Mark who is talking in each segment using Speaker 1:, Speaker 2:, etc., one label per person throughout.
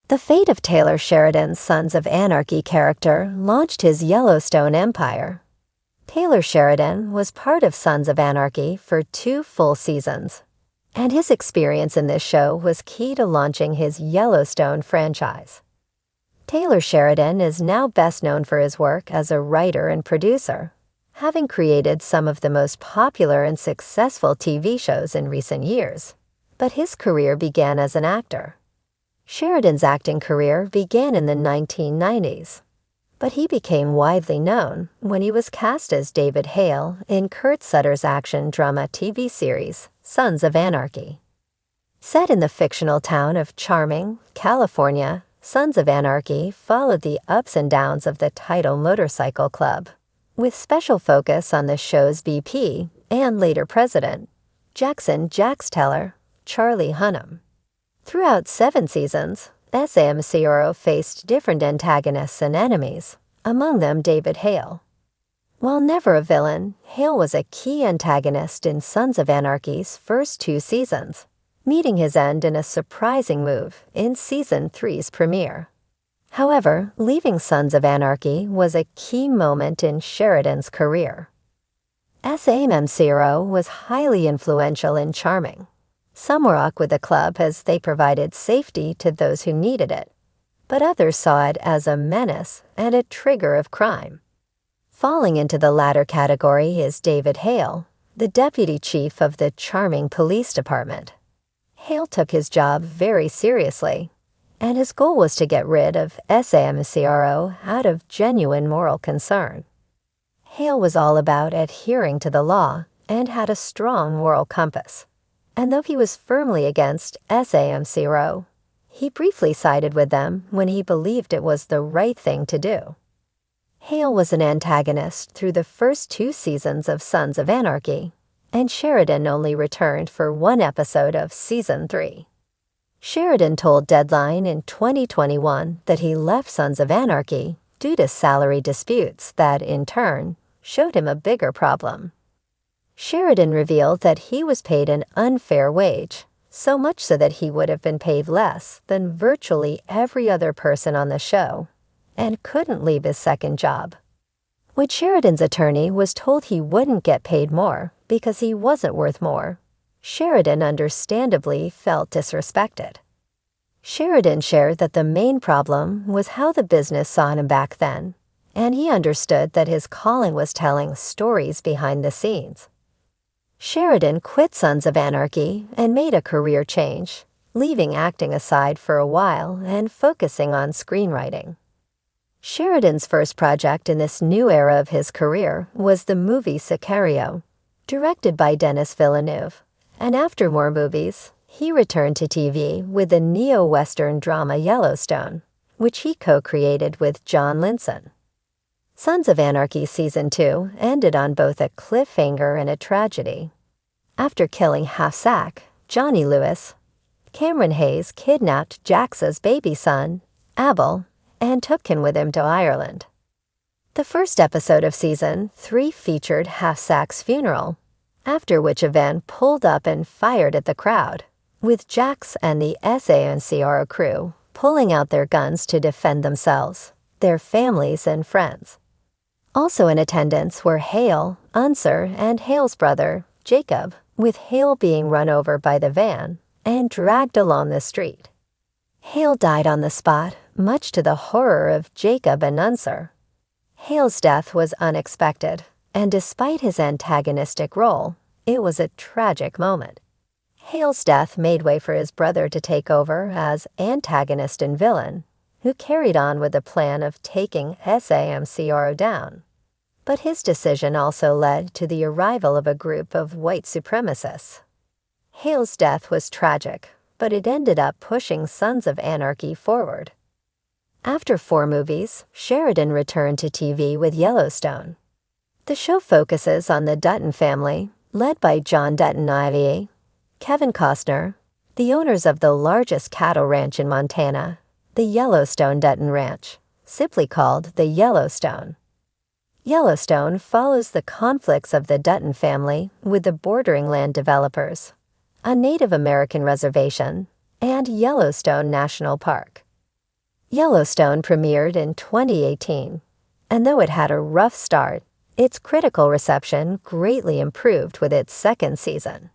Speaker 1: The fate of Taylor Sheridan's Sons of Anarchy character launched his Yellowstone empire. Taylor Sheridan was part of Sons of Anarchy for 2 full seasons, and his experience in this show was key to launching his Yellowstone franchise. Taylor Sheridan is now best known for his work as a writer and producer, having created some of the most popular and successful TV shows in recent years. But his career began as an actor. Sheridan's acting career began in the 1990s, but he became widely known when he was cast as David Hale in Kurt Sutter's action drama TV series, Sons of Anarchy. Set in the fictional town of Charming, California, Sons of Anarchy followed the ups and downs of the Title Motorcycle Club, with special focus on the show's BP and later president, Jackson "Jax" Teller, Charlie Hunnam. Throughout 7 seasons, SAMCRO faced different antagonists and enemies, among them David Hale. While never a villain, Hale was a key antagonist in Sons of Anarchy's first 2 seasons, meeting his end in a surprising move in Season 3's premiere. However, leaving Sons of Anarchy was a key moment in Sheridan's career. SAMCRO was highly influential in Charming. Some rock with the club as they provided safety to those who needed it, but others saw it as a menace and a trigger of crime. Falling into the latter category is David Hale, the deputy chief of the Charming Police Department. Hale took his job very seriously, and his goal was to get rid of SAMCRO out of genuine moral concern. Hale was all about adhering to the law and had a strong moral compass. And though he was firmly against SAMCRO, he briefly sided with them when he believed it was the right thing to do. Hale was an antagonist through the first 2 seasons of Sons of Anarchy, and Sheridan only returned for 1 episode of Season 3. Sheridan told Deadline in 2021 that he left Sons of Anarchy due to salary disputes that, in turn, showed him a bigger problem. Sheridan revealed that he was paid an unfair wage, so much so that he would have been paid less than virtually every other person on the show, and couldn't leave his second job. When Sheridan's attorney was told he wouldn't get paid more because he wasn't worth more, Sheridan understandably felt disrespected. Sheridan shared that the main problem was how the business saw him back then, and he understood that his calling was telling stories behind the scenes. Sheridan quit Sons of Anarchy and made a career change, leaving acting aside for a while and focusing on screenwriting. Sheridan's first project in this new era of his career was the movie Sicario, directed by Denis Villeneuve, and after more movies, he returned to TV with the neo-Western drama Yellowstone, which he co-created with John Linson. Sons of Anarchy Season 2 ended on both a cliffhanger and a tragedy. After killing half-sack Johnny Lewis, Cameron Hayes kidnapped Jax's baby son, Abel, and took him with him to Ireland. The first episode of Season 3 featured half-sack's funeral, after which a van pulled up and fired at the crowd, with Jax and the SAMCRO crew pulling out their guns to defend themselves, their families, and friends. Also in attendance were Hale, Unser, and Hale's brother, Jacob, with Hale being run over by the van and dragged along the street. Hale died on the spot, much to the horror of Jacob and Unser. Hale's death was unexpected, and despite his antagonistic role, it was a tragic moment. Hale's death made way for his brother to take over as antagonist and villain, who carried on with the plan of taking SAMCRO down. But his decision also led to the arrival of a group of white supremacists. Hale's death was tragic, but it ended up pushing Sons of Anarchy forward. After 4 movies, Sheridan returned to TV with Yellowstone. The show focuses on the Dutton family, led by John Dutton Ivey, Kevin Costner, the owners of the largest cattle ranch in Montana, the Yellowstone Dutton Ranch, simply called the Yellowstone. Yellowstone follows the conflicts of the Dutton family with the bordering land developers, a Native American reservation, and Yellowstone National Park. Yellowstone premiered in 2018, and though it had a rough start, its critical reception greatly improved with its second season.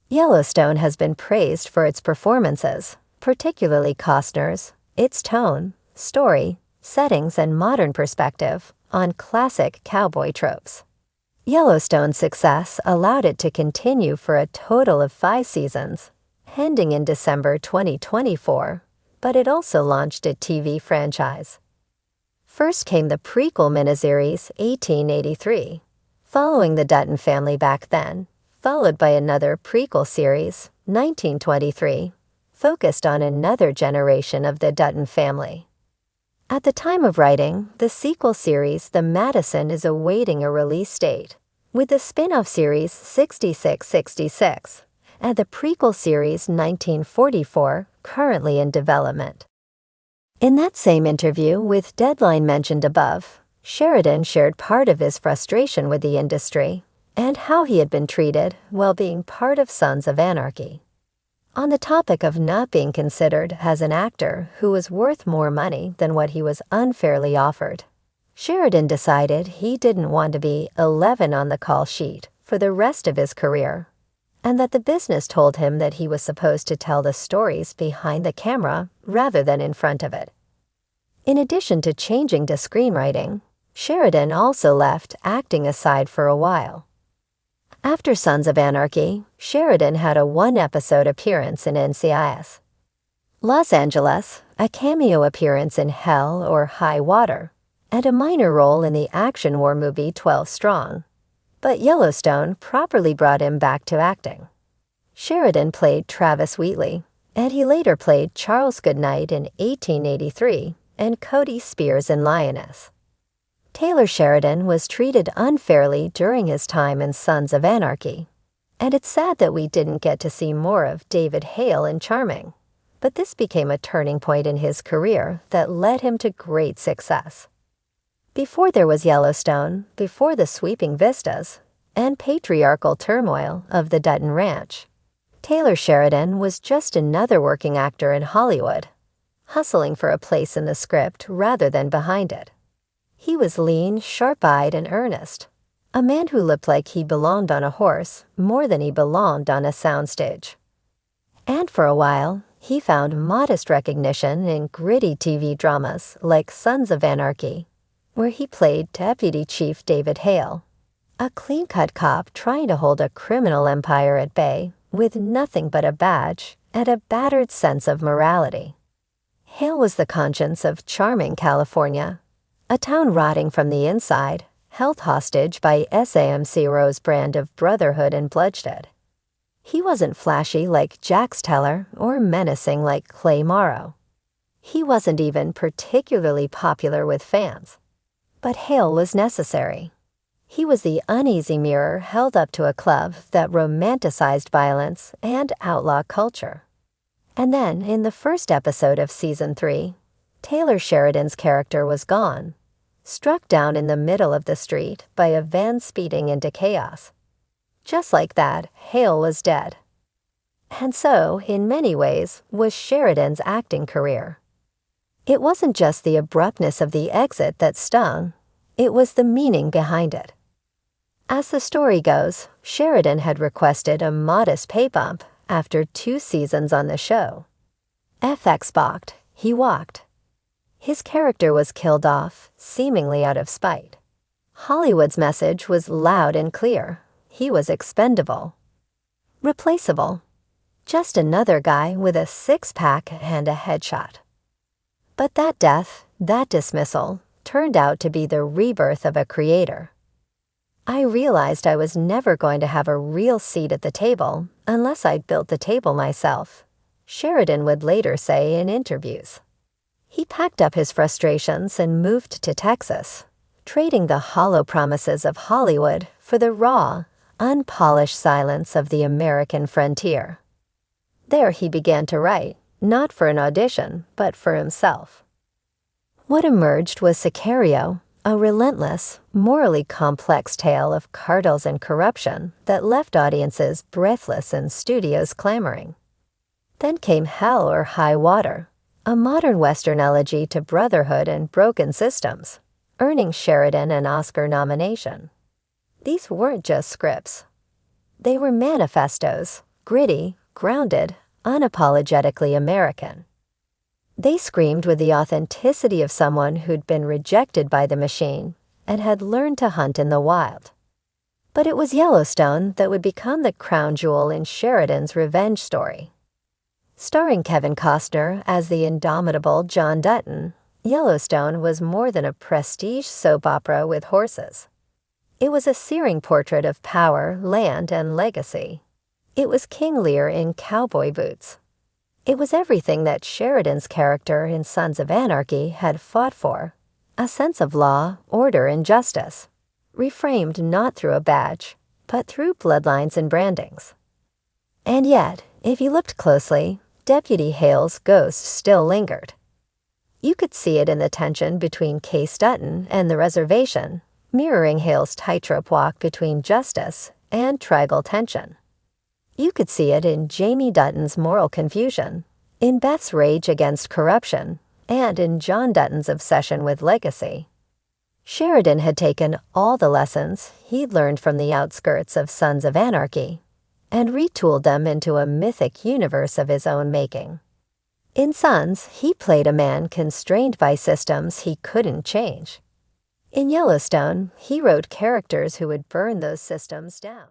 Speaker 1: Yellowstone has been praised for its performances, particularly Costner's, its tone, story, settings, and modern perspective on classic cowboy tropes. Yellowstone's success allowed it to continue for a total of 5 seasons, ending in December 2024, but it also launched a TV franchise. First came the prequel miniseries 1883, following the Dutton family back then, followed by another prequel series, 1923, focused on another generation of the Dutton family. At the time of writing, the sequel series The Madison is awaiting a release date, with the spin-off series 6666 and the prequel series 1944 currently in development. In that same interview with Deadline mentioned above, Sheridan shared part of his frustration with the industry and how he had been treated while being part of Sons of Anarchy. On the topic of not being considered as an actor who was worth more money than what he was unfairly offered, Sheridan decided he didn't want to be 11 on the call sheet for the rest of his career, and that the business told him that he was supposed to tell the stories behind the camera rather than in front of it. In addition to changing to screenwriting, Sheridan also left acting aside for a while. After Sons of Anarchy, Sheridan had a one-episode appearance in NCIS Los Angeles, a cameo appearance in Hell or High Water, and a minor role in the action war movie 12 Strong. But Yellowstone properly brought him back to acting. Sheridan played Travis Wheatley, and he later played Charles Goodnight in 1883 and Cody Spears in Lioness. Taylor Sheridan was treated unfairly during his time in Sons of Anarchy, and it's sad that we didn't get to see more of David Hale in Charming, but this became a turning point in his career that led him to great success. Before there was Yellowstone, before the sweeping vistas and patriarchal turmoil of the Dutton Ranch, Taylor Sheridan was just another working actor in Hollywood, hustling for a place in the script rather than behind it. He was lean, sharp-eyed, and earnest, a man who looked like he belonged on a horse more than he belonged on a soundstage. And for a while, he found modest recognition in gritty TV dramas like Sons of Anarchy, where he played Deputy Chief David Hale, a clean-cut cop trying to hold a criminal empire at bay with nothing but a badge and a battered sense of morality. Hale was the conscience of Charming, California, a town rotting from the inside, held hostage by SAMCRO's brand of brotherhood and bloodshed. He wasn't flashy like Jax Teller or menacing like Clay Morrow. He wasn't even particularly popular with fans. But Hale was necessary. He was the uneasy mirror held up to a club that romanticized violence and outlaw culture. And then, in the first episode of Season 3, Taylor Sheridan's character was gone, struck down in the middle of the street by a van speeding into chaos. Just like that, Hale was dead. And so, in many ways, was Sheridan's acting career. It wasn't just the abruptness of the exit that stung, it was the meaning behind it. As the story goes, Sheridan had requested a modest pay bump after 2 seasons on the show. FX balked, he walked. His character was killed off, seemingly out of spite. Hollywood's message was loud and clear. He was expendable. Replaceable. Just another guy with a six-pack and a headshot. But that death, that dismissal, turned out to be the rebirth of a creator. I realized I was never going to have a real seat at the table unless I'd built the table myself, Sheridan would later say in interviews. He packed up his frustrations and moved to Texas, trading the hollow promises of Hollywood for the raw, unpolished silence of the American frontier. There he began to write, not for an audition, but for himself. What emerged was Sicario, a relentless, morally complex tale of cartels and corruption that left audiences breathless and studios clamoring. Then came Hell or High Water, a modern Western elegy to brotherhood and broken systems, earning Sheridan an Oscar nomination. These weren't just scripts. They were manifestos, gritty, grounded, unapologetically American. They screamed with the authenticity of someone who'd been rejected by the machine and had learned to hunt in the wild. But it was Yellowstone that would become the crown jewel in Sheridan's revenge story. Starring Kevin Costner as the indomitable John Dutton, Yellowstone was more than a prestige soap opera with horses. It was a searing portrait of power, land, and legacy. It was King Lear in cowboy boots. It was everything that Sheridan's character in Sons of Anarchy had fought for, a sense of law, order, and justice, reframed not through a badge, but through bloodlines and brandings. And yet, if you looked closely, Deputy Hale's ghost still lingered. You could see it in the tension between Case Dutton and the reservation, mirroring Hale's tightrope walk between justice and tribal tension. You could see it in Jamie Dutton's moral confusion, in Beth's rage against corruption, and in John Dutton's obsession with legacy. Sheridan had taken all the lessons he'd learned from the outskirts of Sons of Anarchy and retooled them into a mythic universe of his own making. In Sons, he played a man constrained by systems he couldn't change. In Yellowstone, he wrote characters who would burn those systems down.